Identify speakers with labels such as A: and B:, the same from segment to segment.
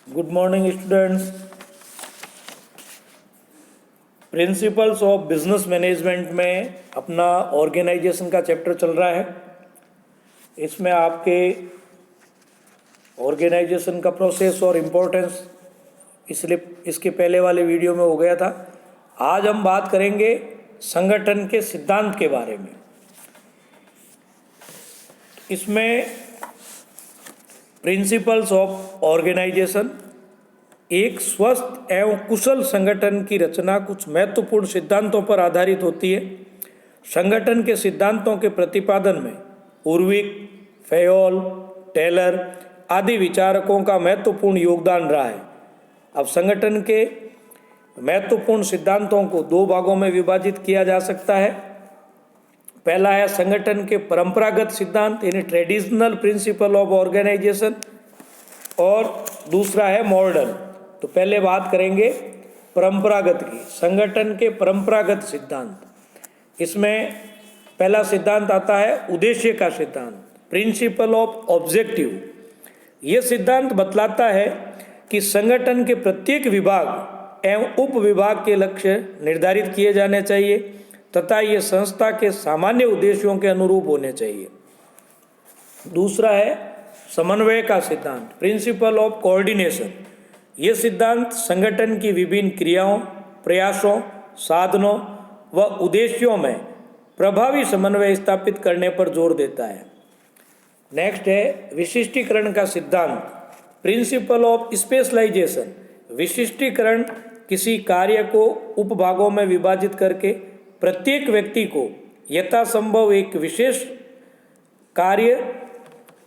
A: Good morning students. Principles of business management में अपना organisation का चैप्टर चल रहा है। इसमें आपके ऑर्गेनाइजेशन का प्रोसेस और इम्पोर्टेंस इसलिए इसके पहले वाले वीडियो में हो गया था। आज हम बात करेंगे संगठन के सिद्धांत के बारे में। इसमें प्रिंसिपल्स ऑफ ऑर्गेनाइजेशन, एक स्वस्थ एवं कुशल संगठन की रचना कुछ महत्वपूर्ण सिद्धांतों पर आधारित होती है। संगठन के सिद्धांतों के प्रतिपादन में उर्विक, फेयोल, टेलर आदि विचारकों का महत्वपूर्ण योगदान रहा है। अब संगठन के महत्वपूर्ण सिद्धांतों को दो भागों में विभाजित किया जा सकता है। पहला है संगठन के परंपरागत सिद्धांत यानी ट्रेडिशनल प्रिंसिपल ऑफ ऑर्गेनाइजेशन, और दूसरा है मॉडर्न। तो पहले बात करेंगे परंपरागत की, संगठन के परंपरागत सिद्धांत। इसमें पहला सिद्धांत आता है उद्देश्य का सिद्धांत, प्रिंसिपल ऑफ ऑब्जेक्टिव। यह सिद्धांत बतलाता है कि संगठन के प्रत्येक विभाग एवं उप विभाग के लक्ष्य निर्धारित किए जाने चाहिए तथा ये संस्था के सामान्य उद्देश्यों के अनुरूप होने चाहिए। दूसरा है समन्वय का सिद्धांत, प्रिंसिपल ऑफ कोऑर्डिनेशन। ये सिद्धांत संगठन की विभिन्न क्रियाओं, प्रयासों, साधनों व उद्देश्यों में प्रभावी समन्वय स्थापित करने पर जोर देता है। नेक्स्ट है विशिष्टीकरण का सिद्धांत, प्रिंसिपल ऑफ स्पेशलाइजेशन। विशिष्टीकरण किसी कार्य को उपभागों में विभाजित करके प्रत्येक व्यक्ति को यथासंभव एक विशेष कार्य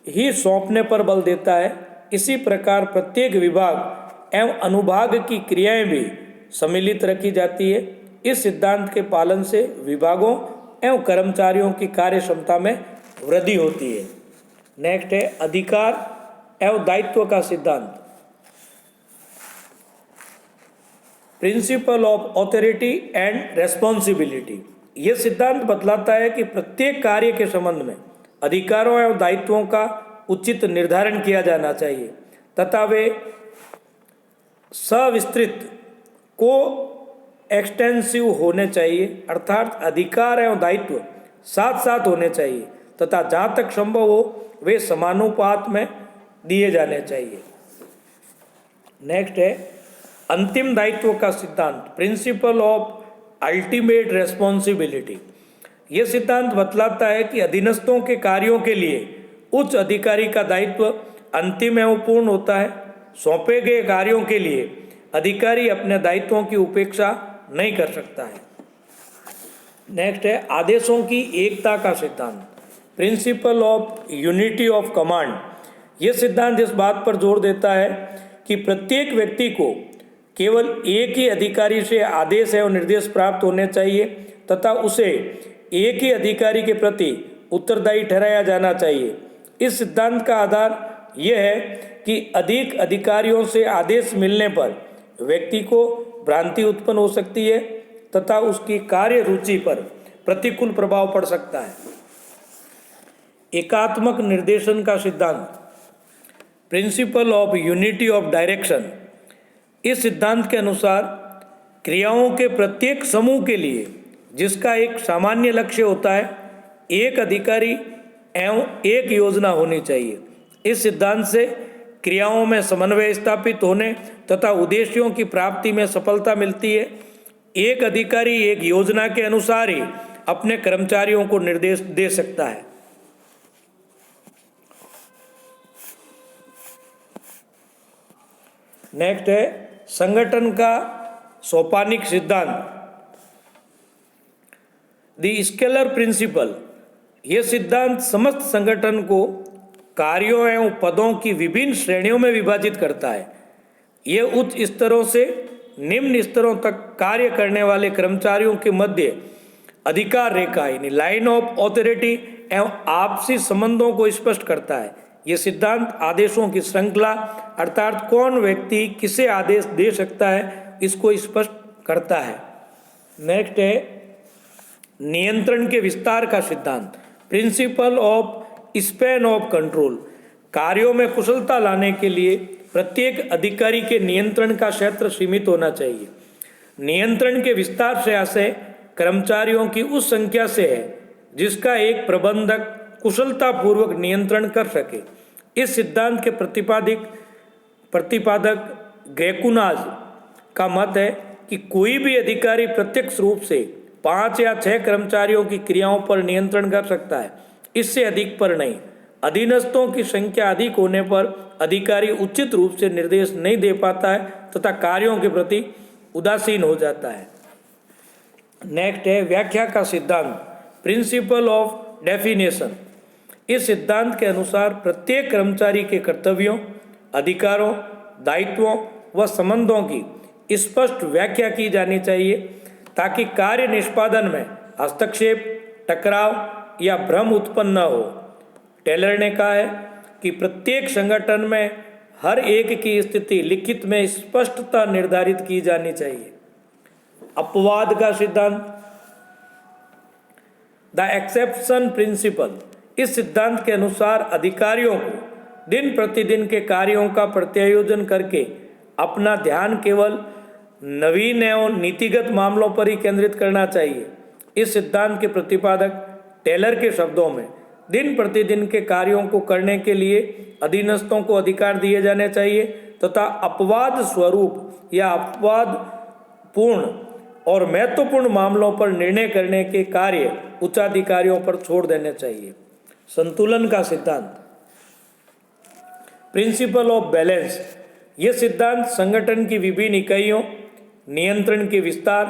A: ही सौंपने पर बल देता है। इसी प्रकार प्रत्येक विभाग एवं अनुभाग की क्रियाएं भी सम्मिलित रखी जाती है। इस सिद्धांत के पालन से विभागों एवं कर्मचारियों की कार्य क्षमता में वृद्धि होती है। नेक्स्ट है अधिकार एवं दायित्व का सिद्धांत, principle of authority and responsibility. यह सिद्धांत बतलाता है कि प्रत्येक कार्य के संबंध में अधिकारों एवं दायित्वों का उचित निर्धारण किया जाना चाहिए तथा वे सविस्तृत को एक्सटेंसिव होने चाहिए, अर्थात अधिकार एवं दायित्व साथ साथ होने चाहिए तथा जहाँ तक संभव हो वे समानुपात में दिए जाने चाहिए। नेक्स्ट है अंतिम दायित्व का सिद्धांत, प्रिंसिपल ऑफ अल्टीमेट रेस्पॉन्सिबिलिटी। यह सिद्धांत बतलाता है कि अधीनस्थों के कार्यों के लिए उच्च अधिकारी का दायित्व अंतिम एवं पूर्ण होता है। सौंपे गए कार्यों के लिए अधिकारी अपने दायित्वों की उपेक्षा नहीं कर सकता है। नेक्स्ट है आदेशों की एकता का सिद्धांत, principle of unity of command. यह सिद्धांत इस बात पर जोर देता है कि प्रत्येक व्यक्ति को केवल एक ही अधिकारी से आदेश एवं निर्देश प्राप्त होने चाहिए तथा उसे एक ही अधिकारी के प्रति उत्तरदायी ठहराया जाना चाहिए। इस सिद्धांत का आधार यह है कि अधिक अधिकारियों से आदेश मिलने पर व्यक्ति को भ्रांति उत्पन्न हो सकती है तथा उसकी कार्य रुचि पर प्रतिकूल प्रभाव पड़ सकता है। एकात्मक निर्देशन का सिद्धांत, principle of unity of direction. इस सिद्धांत के अनुसार क्रियाओं के प्रत्येक समूह के लिए जिसका एक सामान्य लक्ष्य होता है, एक अधिकारी एवं एक योजना होनी चाहिए। इस सिद्धांत से क्रियाओं में समन्वय स्थापित होने तथा उद्देश्यों की प्राप्ति में सफलता मिलती है। एक अधिकारी एक योजना के अनुसार ही अपने कर्मचारियों को निर्देश दे सकता है। नेक्स्ट है संगठन का सोपानिक सिद्धांत, द स्केलर प्रिंसिपल। यह सिद्धांत समस्त संगठन को कार्यों एवं पदों की विभिन्न श्रेणियों में विभाजित करता है। यह उच्च स्तरों से निम्न स्तरों तक कार्य करने वाले कर्मचारियों के मध्य अधिकार रेखा यानी लाइन ऑफ ऑथोरिटी एवं आपसी संबंधों को स्पष्ट करता है। यह सिद्धांत आदेशों की श्रृंखला अर्थात कौन व्यक्ति किसे आदेश दे सकता है इसको स्पष्ट करता है। नेक्स्ट है नियंत्रण के विस्तार का सिद्धांत, principle of span of control. कार्यों में कुशलता लाने के लिए प्रत्येक अधिकारी के नियंत्रण का क्षेत्र सीमित होना चाहिए। नियंत्रण के विस्तार से आशय कर्मचारियों की उस संख्या से है जिसका एक प्रबंधक कुशलतापूर्वक नियंत्रण कर सके। इस सिद्धांत के प्रतिपादक ग्रेकुनाज का मत है कि कोई भी अधिकारी प्रत्यक्ष रूप से 5 या 6 कर्मचारियों की क्रियाओं पर नियंत्रण कर सकता है, इससे अधिक पर नहीं। अधीनस्थों की संख्या अधिक होने पर अधिकारी उचित रूप से निर्देश नहीं दे पाता है तथा कार्यों के प्रति उदासीन हो जाता है। नेक्स्ट है व्याख्या का सिद्धांत, प्रिंसिपल ऑफ डेफिनेशन। इस सिद्धांत के अनुसार प्रत्येक कर्मचारी के कर्तव्यों, अधिकारों, दायित्वों व संबंधों की स्पष्ट व्याख्या की जानी चाहिए ताकि कार्य निष्पादन में हस्तक्षेप, टकराव या भ्रम उत्पन्न न हो। टेलर ने कहा है कि प्रत्येक संगठन में हर एक की स्थिति लिखित में स्पष्टता निर्धारित की जानी चाहिए। अपवाद का सिद्धांत, द एक्सेप्शन प्रिंसिपल। इस सिद्धांत के अनुसार अधिकारियों को दिन प्रतिदिन के कार्यों का प्रत्यायोजन करके अपना ध्यान केवल नवीन एवं नीतिगत मामलों पर ही केंद्रित करना चाहिए। इस सिद्धांत के प्रतिपादक टेलर के शब्दों में दिन प्रतिदिन के कार्यों को करने के लिए अधीनस्थों को अधिकार दिए जाने चाहिए तथा अपवाद स्वरूप या अपवाद पूर्ण और महत्वपूर्ण मामलों पर निर्णय करने के कार्य उच्चाधिकारियों पर छोड़ देने चाहिए। संतुलन का सिद्धांत, प्रिंसिपल ऑफ बैलेंस। यह सिद्धांत संगठन की विभिन्न इकाइयों, नियंत्रण के विस्तार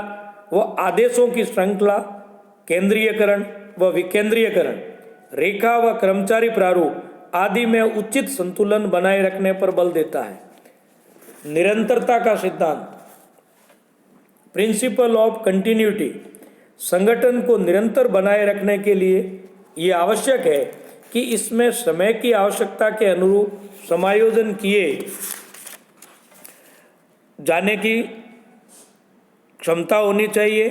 A: व आदेशों की श्रृंखला, केंद्रीयकरण व विकेंद्रीयकरण, रेखा व कर्मचारी प्रारूप आदि में उचित संतुलन बनाए रखने पर बल देता है। निरंतरता का सिद्धांत, प्रिंसिपल ऑफ कंटिन्यूटी। संगठन को निरंतर बनाए रखने के लिए ये आवश्यक है कि इसमें समय की आवश्यकता के अनुरूप समायोजन किए जाने की क्षमता होनी चाहिए।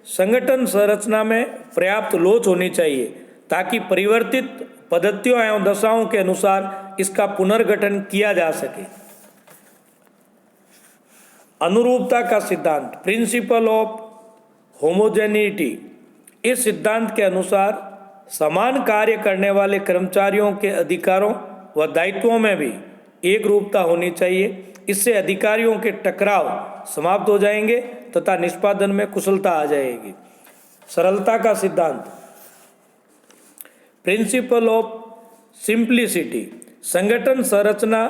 A: संगठन संरचना में पर्याप्त लोच होनी चाहिए ताकि परिवर्तित पद्धतियों एवं दशाओं के अनुसार इसका पुनर्गठन किया जा सके। अनुरूपता का सिद्धांत, प्रिंसिपल ऑफ होमोजेनिटी। इस सिद्धांत के अनुसार समान कार्य करने वाले कर्मचारियों के अधिकारों व दायित्वों में भी एक रूपता होनी चाहिए। इससे अधिकारियों के टकराव समाप्त हो जाएंगे तथा निष्पादन में कुशलता आ जाएगी। सरलता का सिद्धांत, प्रिंसिपल ऑफ सिंप्लिसिटी। संगठन संरचना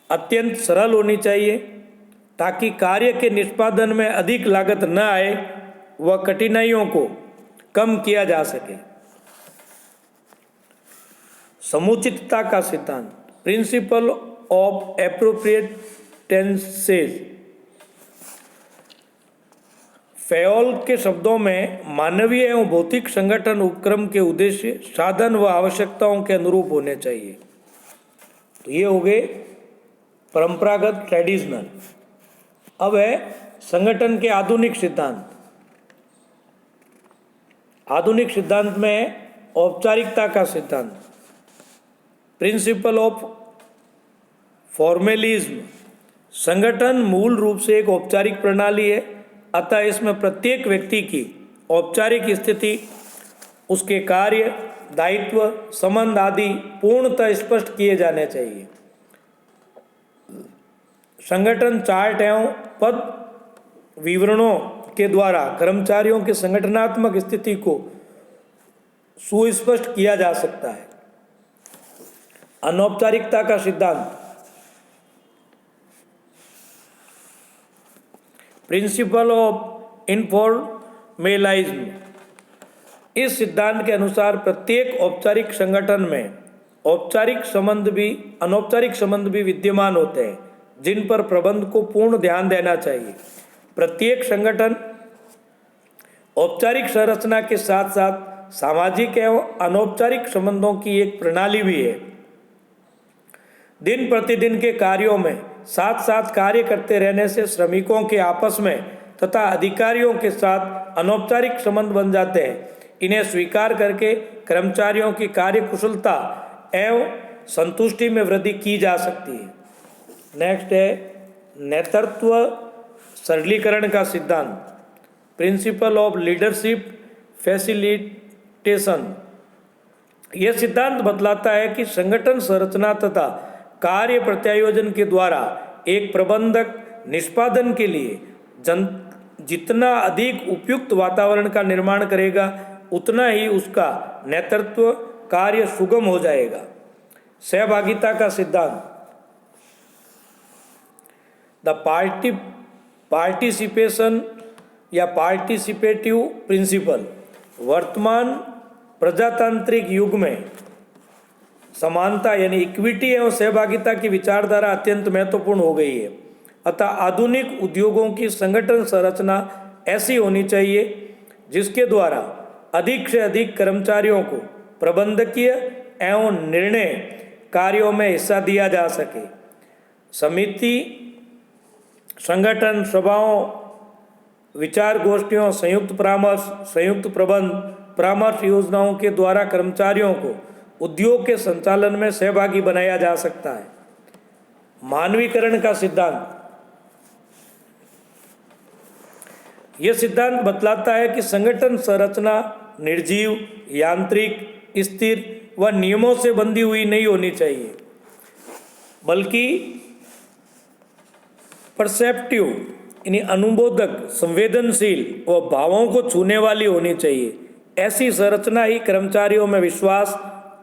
A: अत्यंत सरल होनी चाहिए ताकि कार्य के निष्पादन में अधिक लागत न आए व कठिनाइयों को कम किया जा सके। समुचितता का सिद्धांत, प्रिंसिपल ऑफ एप्रोप्रिएटेंसेज। फेयोल के शब्दों में मानवीय एवं भौतिक संगठन उपक्रम के उद्देश्य, साधन व आवश्यकताओं के अनुरूप होने चाहिए। तो ये हो गए परंपरागत ट्रेडिशनल। अब है संगठन के आधुनिक सिद्धांत। आधुनिक सिद्धांत में औपचारिकता का सिद्धांत, प्रिंसिपल ऑफ फॉर्मेलिज्म। संगठन मूल रूप से एक औपचारिक प्रणाली है, अतः इसमें प्रत्येक व्यक्ति की औपचारिक स्थिति, उसके कार्य, दायित्व, संबंध आदि पूर्णतः स्पष्ट किए जाने चाहिए। संगठन चार्ट एवं पद विवरणों के द्वारा कर्मचारियों की संगठनात्मक स्थिति को सुस्पष्ट किया जा सकता है। अनौपचारिकता का सिद्धांत, प्रिंसिपल ऑफ इनफॉर्मेलाइज्म। इस सिद्धांत के अनुसार प्रत्येक औपचारिक संगठन में औपचारिक संबंध भी अनौपचारिक संबंध भी विद्यमान होते हैं जिन पर प्रबंध को पूर्ण ध्यान देना चाहिए। प्रत्येक संगठन औपचारिक संरचना के साथ साथ सामाजिक एवं अनौपचारिक संबंधों की एक प्रणाली भी है। दिन प्रतिदिन के कार्यों में साथ साथ कार्य करते रहने से श्रमिकों के आपस में तथा अधिकारियों के साथ अनौपचारिक संबंध बन जाते हैं। इन्हें स्वीकार करके कर्मचारियों की कार्य कुशलता एवं संतुष्टि में वृद्धि की जा सकती है। नेक्स्ट है नेतृत्व सरलीकरण का सिद्धांत, प्रिंसिपल ऑफ लीडरशिप फैसिलिटेशन। यह सिद्धांत बतलाता है कि संगठन संरचना तथा कार्य प्रत्यायोजन के द्वारा एक प्रबंधक निष्पादन के लिए जितना अधिक उपयुक्त वातावरण का निर्माण करेगा उतना ही उसका नेतृत्व कार्य सुगम हो जाएगा। सहभागिता का सिद्धांत, द पार्टिसिपेशन या पार्टिसिपेटिव प्रिंसिपल। वर्तमान प्रजातांत्रिक युग में समानता यानी इक्विटी एवं सहभागिता की विचारधारा अत्यंत महत्वपूर्ण हो गई है। अतः आधुनिक उद्योगों की संगठन संरचना ऐसी होनी चाहिए जिसके द्वारा अधिक से अधिक कर्मचारियों को प्रबंधकीय एवं निर्णय कार्यों में हिस्सा दिया जा सके। समिति, संगठन सभाओं, विचार गोष्ठियों, संयुक्त परामर्श, संयुक्त प्रबंध परामर्श योजनाओं के द्वारा कर्मचारियों को उद्योग के संचालन में सहभागी बनाया जा सकता है। मानवीकरण का सिद्धांत, यह सिद्धांत बतलाता है कि संगठन संरचना निर्जीव, यांत्रिक, स्थिर व नियमों से बंधी हुई नहीं होनी चाहिए, बल्कि परसेप्टिव यानी अनुबोधक, संवेदनशील व भावों को छूने वाली होनी चाहिए। ऐसी संरचना ही कर्मचारियों में विश्वास,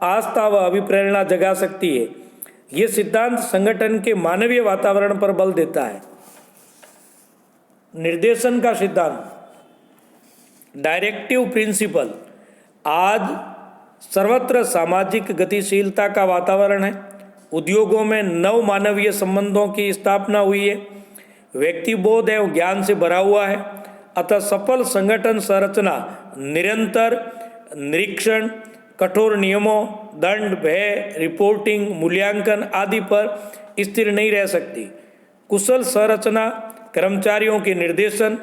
A: आस्था व अभिप्रेरणा जगा सकती है। ये सिद्धांत संगठन के मानवीय वातावरण पर बल देता है। निर्देशन का सिद्धांत, डायरेक्टिव प्रिंसिपल। आज सर्वत्र सामाजिक गतिशीलता का वातावरण है। उद्योगों में नव मानवीय संबंधों की स्थापना हुई है। व्यक्तिबोध एवं ज्ञान से भरा हुआ है। अतः सफल संगठन संरचना निरंतर निरीक्षण, कठोर नियमों, दंड, भय, रिपोर्टिंग, मूल्यांकन आदि पर स्थिर नहीं रह सकती। कुशल संरचना कर्मचारियों के निर्देशन,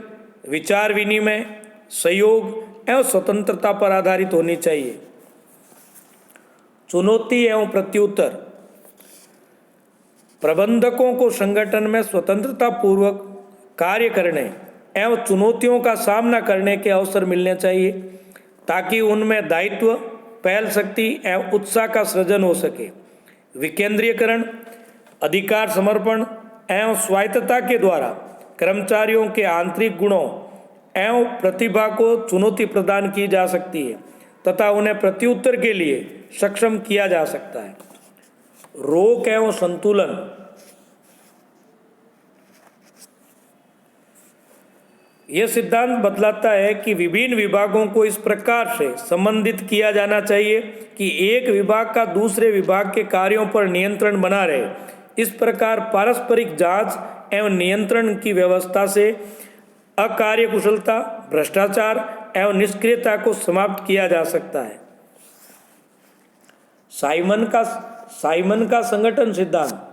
A: विचार विनिमय, सहयोग एवं स्वतंत्रता पर आधारित होनी चाहिए। चुनौती एवं प्रत्युत्तर, प्रबंधकों को संगठन में स्वतंत्रता पूर्वक कार्य करने एवं चुनौतियों का सामना करने के अवसर मिलने चाहिए ताकि उनमें दायित्व, पहल शक्ति एवं उत्साह का सृजन हो सके। विकेंद्रीकरण, अधिकार समर्पण एवं स्वायत्तता के द्वारा कर्मचारियों के आंतरिक गुणों एवं प्रतिभा को चुनौती प्रदान की जा सकती है तथा उन्हें प्रत्युत्तर के लिए सक्षम किया जा सकता है। रोक एवं संतुलन, यह सिद्धांत बतलाता है कि विभिन्न विभागों को इस प्रकार से संबंधित किया जाना चाहिए कि एक विभाग का दूसरे विभाग के कार्यों पर नियंत्रण बना रहे। इस प्रकार पारस्परिक जांच एवं नियंत्रण की व्यवस्था से अकार्यकुशलता, भ्रष्टाचार एवं निष्क्रियता को समाप्त किया जा सकता है। साइमन का संगठन सिद्धांत,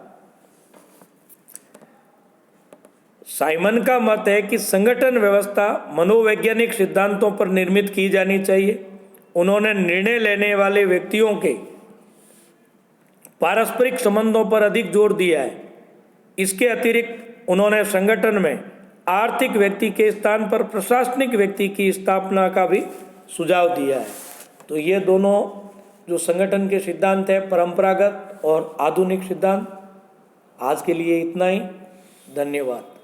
A: साइमन का मत है कि संगठन व्यवस्था मनोवैज्ञानिक सिद्धांतों पर निर्मित की जानी चाहिए। उन्होंने निर्णय लेने वाले व्यक्तियों के पारस्परिक संबंधों पर अधिक जोर दिया है। इसके अतिरिक्त उन्होंने संगठन में आर्थिक व्यक्ति के स्थान पर प्रशासनिक व्यक्ति की स्थापना का भी सुझाव दिया है। तो ये दोनों जो संगठन के सिद्धांत है, परंपरागत और आधुनिक सिद्धांत। आज के लिए इतना ही। धन्यवाद।